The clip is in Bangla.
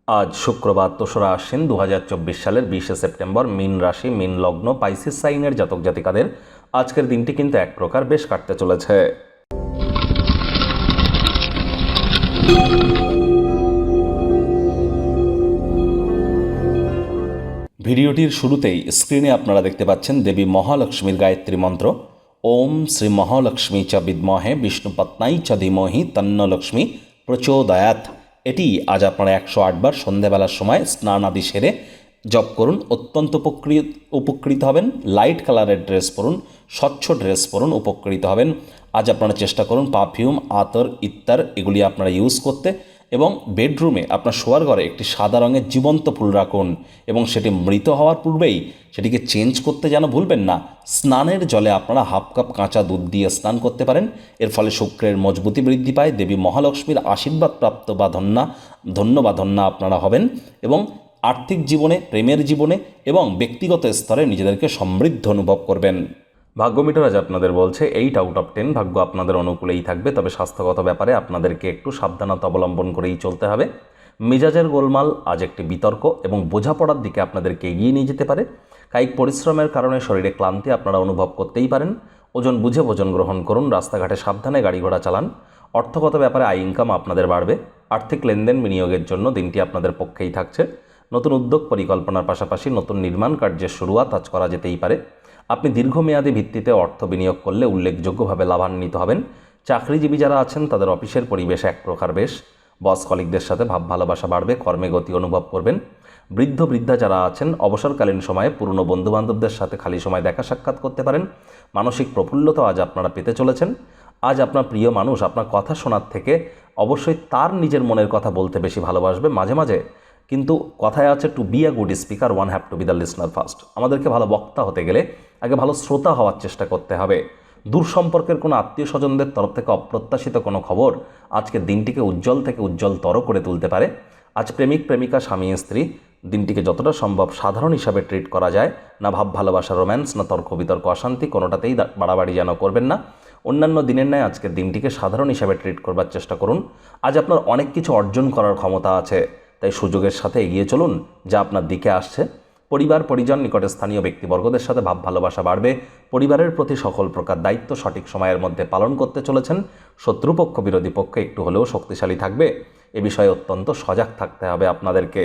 আজ শুক্রবার ২রা আশ্বিন ২০২৪ সালের ২০শে সেপ্টেম্বর। মীন রাশি, মীন লগ্ন, পাইসিস সাইনের জাতক জাতিকাদের আজকের দিনটি কিন্তু এক প্রকার বেশ কাটতে চলেছে। ভিডিওটির শুরুতেই স্ক্রিনে আপনারা দেখতে পাচ্ছেন দেবী মহালক্ষ্মীর গায়ত্রী মন্ত্র। ওম শ্রী মহালক্ষ্মী চ বিদ্মহে বিষ্ণুপত্নাই চ ধীমহি তন্ন লক্ষ্মী প্রচোদয়াৎ। এটি আজ আপনারা ১০৮ বার সন্ধ্যাবেলার সময় স্নান আদি সেরে জপ করুন। অত্যন্ত উপকৃত হবেন। লাইট কালারের ড্রেস পরুন, স্বচ্ছ ড্রেস পরুন, উপকৃত হবেন। আজ আপনারা চেষ্টা করুন পারফিউম, আতর ইত্যার এগুলি আপনারা ইউজ করতে, এবং বেডরুমে আপনার শোয়ার ঘরে একটি সাদা রঙের জীবন্ত ফুল রাখুন এবং সেটি মৃত হওয়ার পূর্বেই সেটিকে চেঞ্জ করতে যেন ভুলবেন না। স্নানের জলে আপনারা হাফ কাপ কাঁচা দুধ দিয়ে স্নান করতে পারেন। এর ফলে শুক্রের মজবুতি বৃদ্ধি পায়, দেবী মহালক্ষ্মীর আশীর্বাদ প্রাপ্ত বা ধন্য আপনারা হবেন, এবং আর্থিক জীবনে, প্রেমের জীবনে এবং ব্যক্তিগত স্তরে নিজেদেরকে সমৃদ্ধ অনুভব করবেন। ভাগ্য মিটার আজ আপনাদের বলছে 8 আউট অফ 10 ভাগ্য আপনাদের অনুকূলেই থাকবে, তবে স্বাস্থ্যগত ব্যাপারে আপনাদেরকে একটু সাবধানতা অবলম্বন করেই চলতে হবে। মেজাজের গোলমাল আজ একটি বিতর্ক এবং বোঝাপড়ার দিকে আপনাদেরকে এগিয়ে নিয়ে যেতে পারে। কায়িক পরিশ্রমের কারণে শরীরে ক্লান্তি আপনারা অনুভব করতেই পারেন। ওজন বুঝে ভোজন গ্রহণ করুন। রাস্তাঘাটে সাবধানে গাড়ি ঘোড়া চালান। অর্থগত ব্যাপারে আয় ইনকাম আপনাদের বাড়বে। আর্থিক লেনদেন বিনিয়োগের জন্য দিনটি আপনাদের পক্ষেই থাকছে। নতুন উদ্যোগ পরিকল্পনার পাশাপাশি নতুন নির্মাণ কার্যের শুরুয়াত আজ করা যেতেই পারে। আপনি দীর্ঘমেয়াদী ভিত্তিতে অর্থ বিনিয়োগ করলে উল্লেখযোগ্যভাবে লাভান্বিত হবেন। চাকরিজীবী যারা আছেন তাদের অফিসের পরিবেশ এক প্রকার বেশ। বস কলিগদের সাথে ভাব ভালোবাসা বাড়বে, কর্মে গতি অনুভব করবেন। বৃদ্ধা যারা আছেন অবসরকালীন সময়ে পুরনো বন্ধুবান্ধবদের সাথে খালি সময় দেখা সাক্ষাৎ করতে পারেন। মানসিক প্রফুল্লতা আজ আপনারা পেতে চলেছেন। আজ আপনার প্রিয় মানুষ আপনার কথা শোনার থেকে অবশ্যই তার নিজের মনের কথা বলতে বেশি ভালোবাসবে। মাঝে মাঝে কিন্তু কথায় আছে, to be a good speaker one have to be the listener first. আমাদেরকে ভালো বক্তা হতে গেলে আগে ভালো শ্রোতা হওয়ার চেষ্টা করতে হবে। দূর সম্পর্কের কোনো আত্মীয় স্বজনদের তরফ থেকে অপ্রত্যাশিত কোনো খবর আজকের দিনটিকে উজ্জ্বল থেকে উজ্জ্বলতর করে তুলতে পারে। আজ প্রেমিক প্রেমিকা, স্বামী স্ত্রী দিনটিকে যতটা সম্ভব সাধারণ হিসাবে ট্রিট করা যায়। না ভাব ভালোবাসা, রোম্যান্স, না তর্ক বিতর্ক, অশান্তি, কোনোটাতেই বাড়াবাড়ি যেন করবেন না। অন্যান্য দিনের ন্যায় আজকের দিনটিকে সাধারণ হিসাবে ট্রিট করবার চেষ্টা করুন। আজ আপনার অনেক কিছু অর্জন করার ক্ষমতা আছে, তাই সুযোগের সাথে এগিয়ে চলুন যা আপনার দিকে আসছে। পরিবার পরিজন, নিকটে স্থানীয় ব্যক্তিবর্গদের সাথে ভাব ভালোবাসা বাড়বে। পরিবারের প্রতি সকল প্রকার দায়িত্ব সঠিক সময়ের মধ্যে পালন করতে চলেছেন। শত্রুপক্ষ বিরোধী পক্ষ একটু হলেও শক্তিশালী থাকবে। এ বিষয়ে অত্যন্ত সজাগ থাকতে হবে আপনাদেরকে।